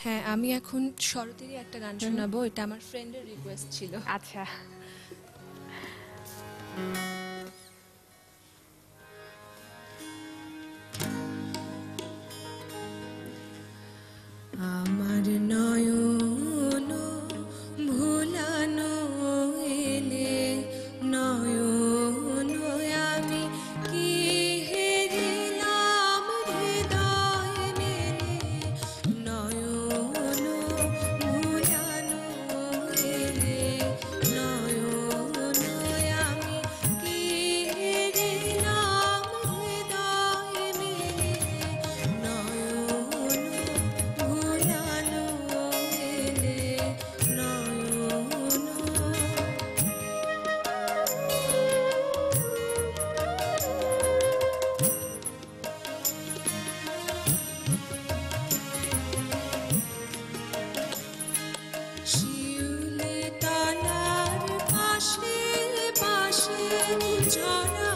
হ্যাঁ, আমি এখন শরতেরই একটা গান শোনাবো। এটা আমার ফ্রেন্ডের রিকোয়েস্ট ছিল। আচ্ছা। আমার নয়ন ভুলানো এলে নয়ন আমি কি হেরিলাম হৃদয় মেলে নয়ন ভুলানো এলে নয়ন আমি কি হেরিলাম হৃদয় মেলে নয়ন ভুলানো এলে নয়ন শিউলি তলার পাশে পাশে ঝরা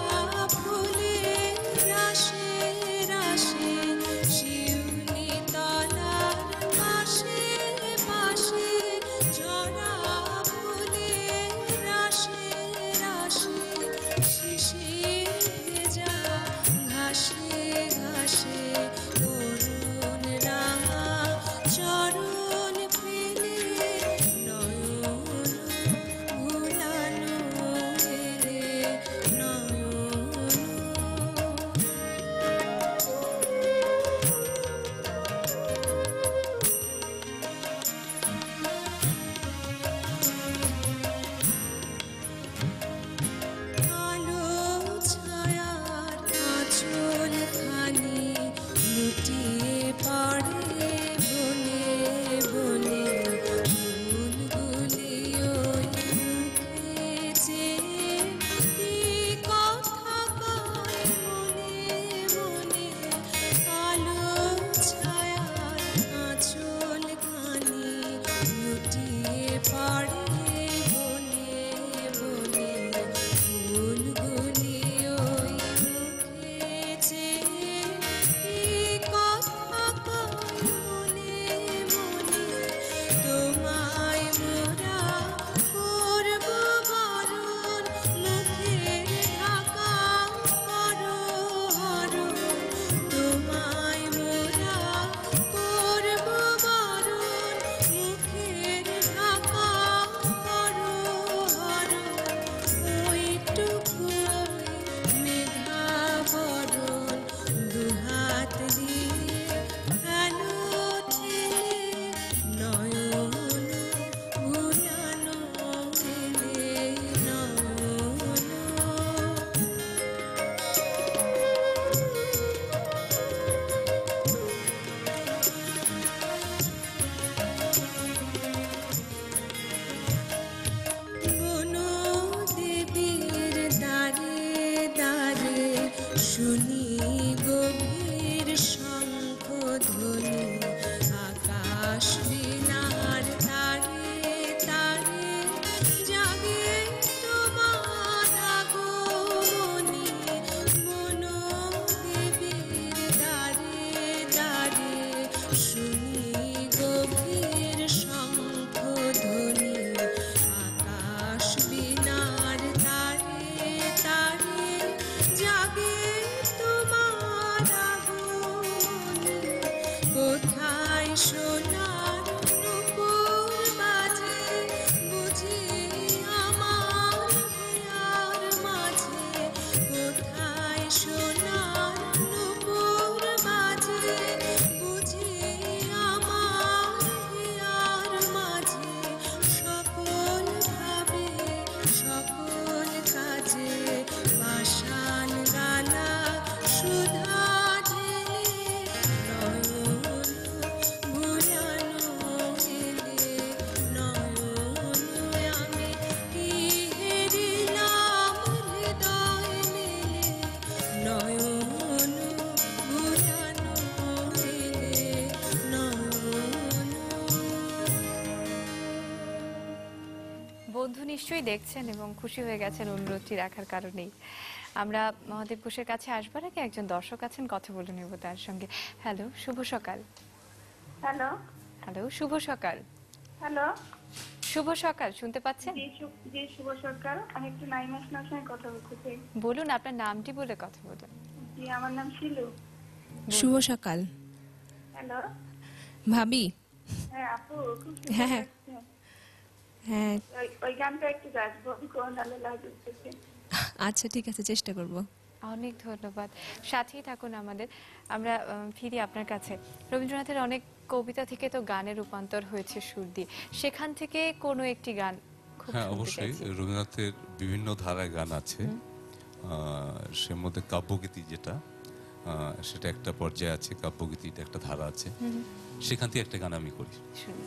ফুলের রাশে রাশে শিউলি তলার পাশে পাশে ঝরা ফুলের রাশে রাশে শিশির ভেজা ঘাসে ঘাসে অরুণ রাঙা চরণ ফেলে নয়ন ভুলানো এলে নয়ন আলো ছায়ার আঁচল খানি লুটিয়ে পড়ে বনে বনে ফুলগুলি ওই মুখে চেয়ে কি কথা কয় মনে মনে আলো ছায়ার আঁচল খানি লুটিয়ে পড়ে বনে বনে ফুলগুলি ওই মুখে চেয়ে কি কথা কয় মনে মনে তোমায় মোরা করব বরণ মুখের ঢাকা করো হরণ তোমায় মোরা করব বরণ মুখের ঢাকা করো হরণ ওইটুকু মেঘা বরণ দুহাত দিয়ে আলো ঠেলে নয়ন ভুলানো এলে নয়ন বনো দেবীর দ্বারে দ্বারে শুনি গভীর শঙ্খ ধ্বনি আকাশ বীণার তারে তারে জাগে তোমার আগমনী বনো দেবীর দ্বারে দ্বারে শুনি গভীর শঙ্খ ধ্বনি আকাশ বীণার তারে তারে জাগে তোমার আগমনী কোথায় সোনার নূপুর বাজে বুঝি আমার হিয়ার মাঝে কোথায় সোনার নূপুর বাজে বুঝি আমার হিয়ার মাঝে সকল ভাবে সকল কাজে পাষাণ গালা সুধা ঢেলে নয়ন ভুলানো এলে নয়ন আমি কি হেরিলাম হৃদয় মেলে নয়ন ভুলানো এলে নয়ন বন্ধু নিশ্চয়ই দেখছেন এবং খুশি হয়ে গেছেন অনুরোধটি রাখার কারণেই। আমরা মহাদেব ঘোষের কাছে আসবার আগে একজন দর্শক আছেন, কথা বলে নেব তার সঙ্গে। হ্যালো, শুভ সকাল। হ্যালো, হ্যালো, শুভ সকাল। হ্যালো, শুভ সকাল, শুনতে পাচ্ছেন? জি শুভ সরকার। আমি একটু নাইমা আপনার সঙ্গে কথা বলতে চাই। বলুন, আপনার নামটি বলে কথা বলুন। জি, আমার নাম শিলু। শুভ সকাল হ্যালো, ভাবি। হ্যাঁ আপু, খুব সুন্দর হ্যাঁ, হ্যাঁ। লাগছে। হ্যাঁ, ওই গানটা একটু গাইবো, কোন আলো লাগছে। আচ্ছা ঠিক আছে, চেষ্টা করব। অনেক ধন্যবাদ, সাথেই থাকুন আমাদের। আমরা ফিরি আপনার কাছে। রবীন্দ্রনাথের অনেক কবিতা থেকে তো গানে রূপান্তর হয়েছে সুর দিয়ে, সেখান থেকে কোনো একটি গান খুব হ্যাঁ, শুনতে অবশ্যই চাইছি। রবীন্দ্রনাথের বিভিন্ন ধারায় গান আছে। সে মধ্যে কাব্যগীতি যেটা, সেটা একটা পর্যায়ে আছে, কাব্যগীতিটা একটা ধারা আছে, সেখান থেকে একটা গান আমি করি। শুনি।